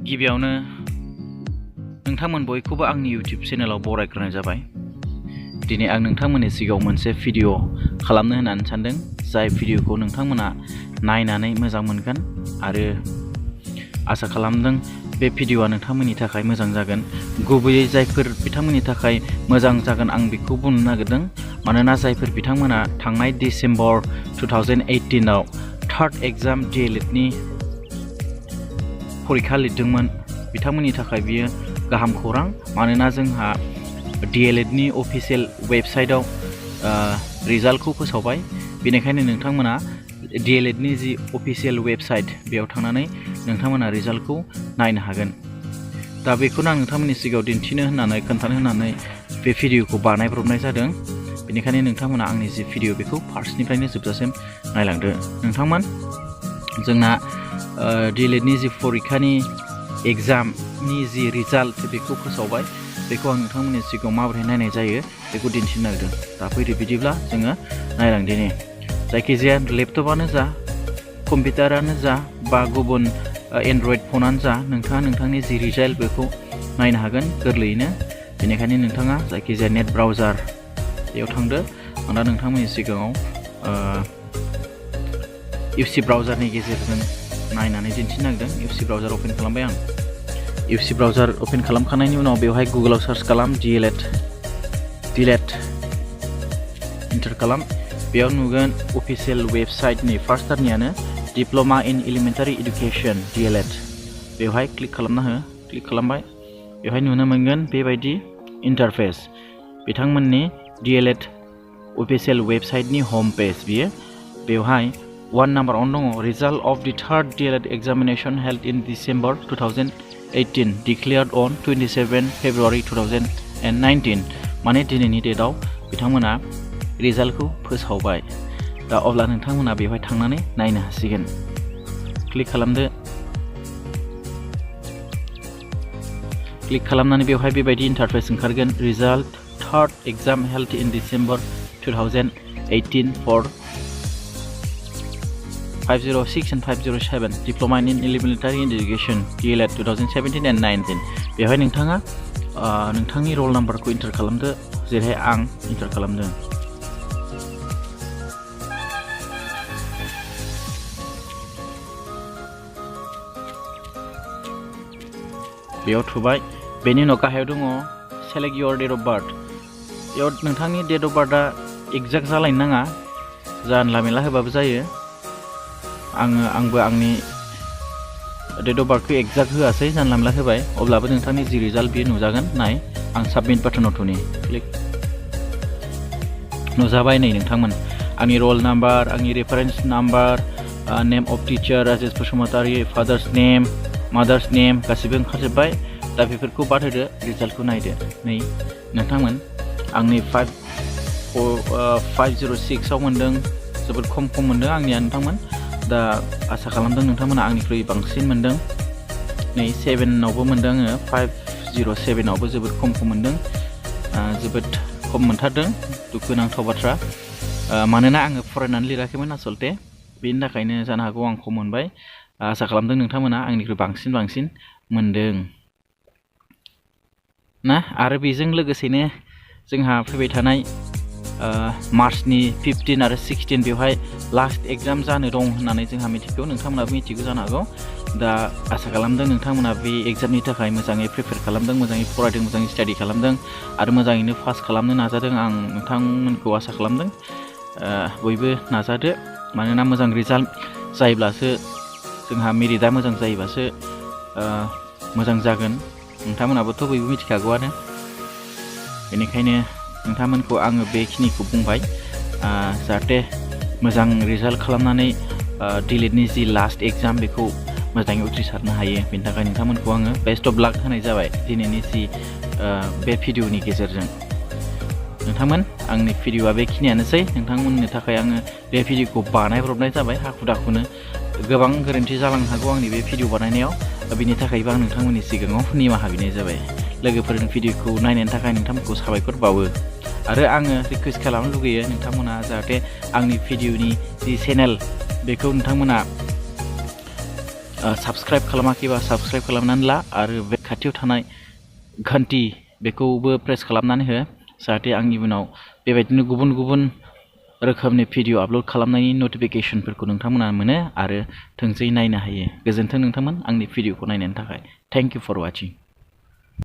गिबियावनो नोंथांमोन बयखौबो आंनि YouTube चेनेलाव बरायग्रोनाय जाबाय। दिनै आं नोंथांमोननि सिगाङाव मोनसे भिडिअ खालामनो होननानै सानदों, जाय भिडिअखौ नोंथांमोना नायनानै मोजां मोनगोन आरो आसा खालामदों बे भिडिअआ नोंथांमोननि थाखाय मोजां जागोन। गुबैयै जायफोर बिथांमोननि थाखाय मोजां जागोन आं बेखौ बुंनो नागिरदों, मानोना जायफोर बिथांमोना थांनाय डिसेम्बर 2018 आव थार्ड एग्जाम DLEDनि फरिखा लिरदोंमोन, बिथांमोननि थाखाय बियो गाहाम खौरां। मानोना जोंहा DLEDनि अफिसियेल वेबसाइटआव रिजाल्टखौ फोसावबाय। बेनिखायनो नोंथांमोना DLEDनि जि अफिसियेल वेबसाइट बेयाव थांनानै नोंथांमोना रिजाल्टखौ नायनो हागोन। दा बेखौनो आं नोंथांमोननि सिगाङाव दिन्थिनो होननानै खोन्थानो होननानै बे भिडिअखौ बानायब्रबनाय जादों। बेनिखायनो नोंथांमोना आंनि जि भिडिअ बेखौ फार्स्टनिफ्रायनो जोबजासिम नायलांदो। नोंथांमोन, जोंना DLEDनि जि फरिखानि एग्जामनि जि रिजाल्ट बेखौ फोसावबाय। बेखौ आं नोंथांमोननि सिगाङाव माबोरै नायनाय जायो बेखौ दिन्थिनो नागिरदों। दा फैदो बिदिब्ला जोङो नायलांदिनि। जायखिजाया लेपटपानो जा, कम्पिउटारानो जा बा गुबुन एन्ड्रइड फनानो जा, नोंथाङा नोंथांनि जि रिजाल्ट बेखौ नायनो हागोन गोरलैयैनो। बेनिखायनो नोंथाङा जायखिजाया नेट ब्राउजार बेयाव थांदो। आं दा नोंथांमोननि सिगाङाव UC ब्राउजारनि गेजेरजों नायनानै दिन्थिनो नागिरदों। UC ब्राउजार अपेन खालामबाय आं। UC ब्राउजार अपेन खालामखांनायनि उनाव बेवहाय गुगोलाव सार्च खालाम, DLED इन्टार खालाम। बेयाव नुगोन official वेबसाइटनि फार्स्टटारनियानो diploma in elementary education DLED। बेवहाय क्लिक खालामना हो। क्लिक खालामबाय। बेवहाय नुनो मोनगोन बेबायदि इन्टारफेस। बिथांमोननि DLED अफिसियेल वेबसाइटनि होम पेज बियो। बेवहाय 1 नाम्बारावनो दङ, result of the third DLED examination held in December 2018 डिक्लेयार्ड अन 27 फेब्रुवारि 2019। माने दिनैनि डेटआव बिथांमोना रिजाल्टखौ फोसावबाय। दा अब्ला नोंथांमोना बेवहाय थांनानै नायनो हासिगोन। क्लिक खालामदो। क्लिक खालामनानै बेवहाय बेबायदि इन्टारफेस ओंखारगोन, result third exam held in December 2018 for 506 and 507 diploma in elementary education DLED 2017 and 19। बेवहाय नोंथाङा नोंथांनि रल नाम्बारखौ इन्टार खालामदो, जेरैहाय आं इन्टार खालामदों। बेयाव थुबाय। बेनि उनाव गाहायाव दङ select your date of birth. बेयाव नोंथांनि डेट अफ बार्थआ एक्जाक्ट जालायनो नाङा, जानला मेला होबाबो जायो। आंबो आंनि डेट अफ बार्थखौ एक्जाक्ट होआसै, जानला मेला होबाय। अब्लाबो नोंथांनि जि रिजाल्ट बेयो नुजागोन। नाय, आं साबमिट बाटनाव थुनि। क्लिक नुजाबाय। नै नोंथांमोन, आंनि रल नाम्बार, आंनि reference number, name of teacher Rajesh Basumatary, father's name, mother's name गासिबो ओंखारजोब्बाय। दा बेफोरखौ बाद होदो, रिजाल्टखौ नायदो। नै नोंथांमोन, आंनि 506 आव मोन्दों, जोबोद खम मोन्दों आंनिया नोंथांमोन। दा आसा खालामदों नोंथांमोना आंनिख्रुइ बांसिन मोन्दों। नै 7आवबो मोन्दों आङो, 507आवबो जोबोद खम मोन्दों। जोबोद खम मोनथारदों, दुखुनांथाव बाथ्रा। मानोना आङो फरायनानै लिराखैमोन आसलते, बेनि थाखायनो जानो हागौ आं खम मोनबाय। आसा खालामदों नोंथांमोना आंनिख्रुइ बांसिन मोन्दों ना। आरो बेजों लोगोसेनो जोंहा फैबाय थानाय मार्चनि 15 आरो 16 बेवहाय लास्ट एग्जाम जानो दं होननानै जोंहा मिथिगौ, नोंथांमोनाबो मिथिगौ जानो हागौ। दा आसा खालामदों नोंथांमोना बे एग्जामनि थाखाय मोजाङै प्रिपेयार खालामदों, मोजाङै फरायदों, मोजाङै स्टाडि खालामदों आरो मोजाङैनो पास खालामनो नाजादों। आं नोंथांमोनखौ आसा खालामदों बयबो नाजादो। मानोना मोजां रिजाल्ट जायोब्लासो, जोंहा मेरिटआ मोजां जायोबासो मोजां जागोन। नोंथांमोनाबोथ' बयबो मिथिखागौआनो। बेनिखायनो नोंथांमोनखौ आङो बेखिनिखौ बुंबाय, जाहाथे मोजां रिजाल्ट खालामनानै DLEDनि जि लास्ट एग्जाम बेखौ मोजाङै उथ्रिसारनो हायो। बेनि थाखाय नोंथांमोनखौ आङो बेस्ट अफ लाक होनाय जाबाय दिनैनि जि बे भिडिअनि गेजेरजों। नोंथांमोन, आंनि भिडिअआ बेखिनियानोसै। नोंथांमोननि थाखाय आङो बे भिडिअखौ बानायब्रबनाय जाबाय हाखु दाखुनो। गोबां गोरोन्थि जालांनो हागौ आंनि बे भिडिअ बानायनायाव, बिनि थाखायबो आं नोंथांमोननि सिगाङाव निमाहा बिनाय जाबाय। लोगोफोरनि भिडिअखौ नायनायनि थाखाय नोंथांमोनखौ साबायखर बावो। आरो आङो रिकुवेस्ट खालामनो लुगैयो नोंथांमोना जाहाथे आंनि भिडिअनि जि चेनेल बेखौ नोंथांमोना साबस्क्राइब खालामाखैबा साबस्क्राइब खालामनानै ला आरो बे खाथियाव थानाय घन्टी बेखौबो प्रेस खालामनानै हो जाहाथे आंनि उनाव बेबायदिनो गुबुन गुबुन रोखोमनि भिडिअ आपल'ड खालामनायनि नटिफिकेसनफोरखौ नोंथांमोना मोनो आरो थोंजोङै नायनो हायो। गोजोन्थों नोंथांमोन आंनि भिडिअखौ नायनायनि थाखाय। Thank you for वाचिं।